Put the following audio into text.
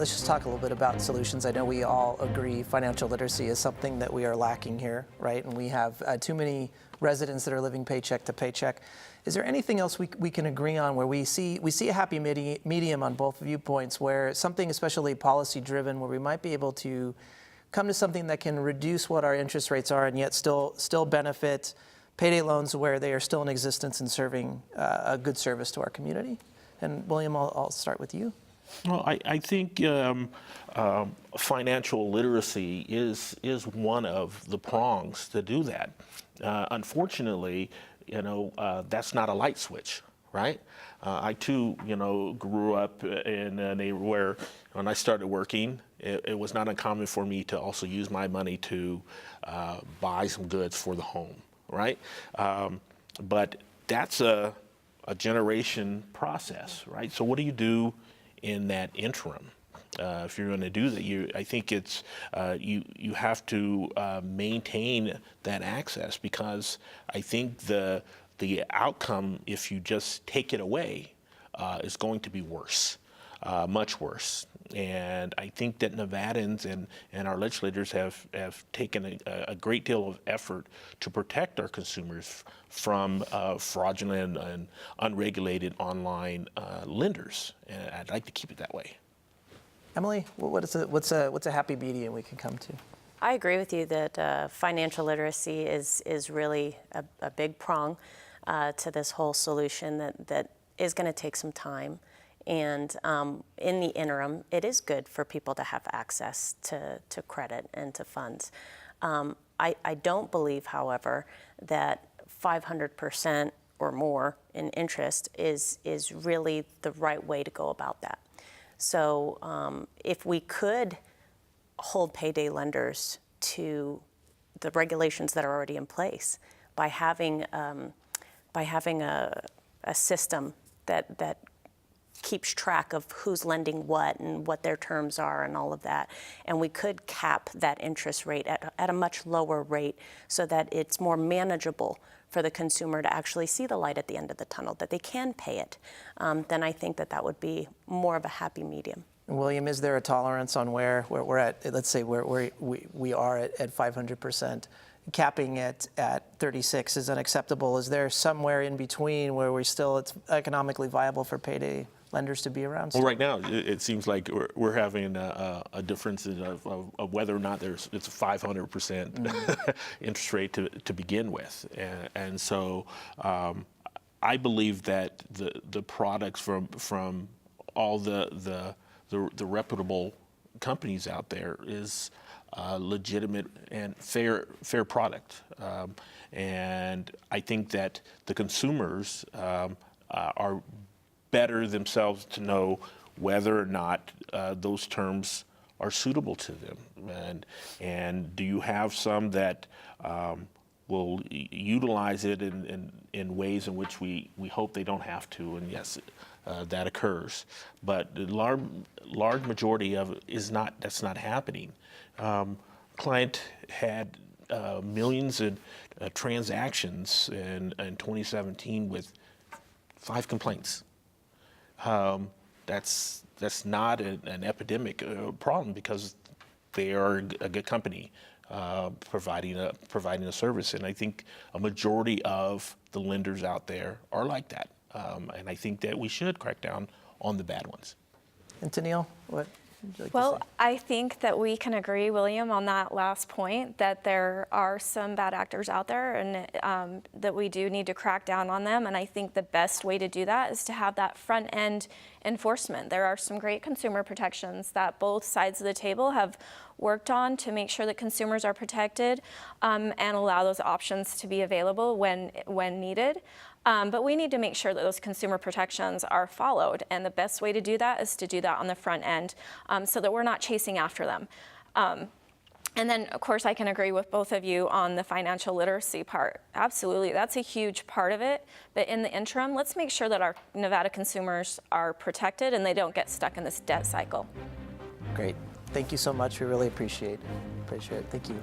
let's just talk a little bit about solutions. I know we all agree financial literacy is something that we are lacking here, right? And we have too many residents that are living paycheck to paycheck. Is there anything else we can agree on where we see a happy medium on both viewpoints, where something especially policy driven, where we might be able to come to something that can reduce what our interest rates are and yet still benefit payday loans where they are still in existence and serving a good service to our community? And William, I'll start with you. Well, I think financial literacy is one of the prongs to do that. Unfortunately, that's not a light switch, right? I too, grew up in a neighborhood where when I started working, it was not uncommon for me to also use my money to buy some goods for the home, right? But that's a generation process, right? So what do you do in that interim? If you're going to do that, I think it's you have to maintain that access, because I think the outcome, if you just take it away, is going to be worse, much worse. And I think that Nevadans and our legislators have taken a great deal of effort to protect our consumers from fraudulent and unregulated online lenders. And I'd like to keep it that way. Emily, what's a happy medium we can come to? I agree with you that financial literacy is really a big prong to this whole solution that is going to take some time. And in the interim, it is good for people to have access to credit and to funds. I don't believe, however, that 500% or more in interest is really the right way to go about that. So if we could hold payday lenders to the regulations that are already in place by having a system that keeps track of who's lending what and what their terms are and all of that. And we could cap that interest rate at a much lower rate so that it's more manageable for the consumer to actually see the light at the end of the tunnel, that they can pay it. Then I think that would be more of a happy medium. William, is there a tolerance on where we're at? Let's say we are at 500%. Capping it at 36 is unacceptable. Is there somewhere in between where it's economically viable for payday lenders to be around? Well, right now it seems like we're having a difference of whether or not it's a 500% interest rate to begin with, and so I believe that the products from all the reputable companies out there is legitimate and fair product, and I think that the consumers are better themselves to know whether or not those terms are suitable to them, and do you have some that will utilize it in ways in which we hope they don't have to, and yes, that occurs, but the large majority of it that's not happening. Client had millions of transactions in 2017 with 5 complaints. That's not an epidemic problem, because they are a good company providing a service, and I think a majority of the lenders out there are like that, and I think that we should crack down on the bad ones. And Tennille, what would you like Well, to say? I think that we can agree, William, on that last point, that there are some bad actors out there, and that we do need to crack down on them. And I think the best way to do that is to have that front end enforcement. There are some great consumer protections that both sides of the table have worked on to make sure that consumers are protected, and allow those options to be available when needed. But we need to make sure that those consumer protections are followed, and the best way to do that is to do that on the front end, so that we're not chasing after them. And then, of course, I can agree with both of you on the financial literacy part. Absolutely, that's a huge part of it. But in the interim, let's make sure that our Nevada consumers are protected and they don't get stuck in this debt cycle. Great. Thank you so much. We really appreciate it. Thank you.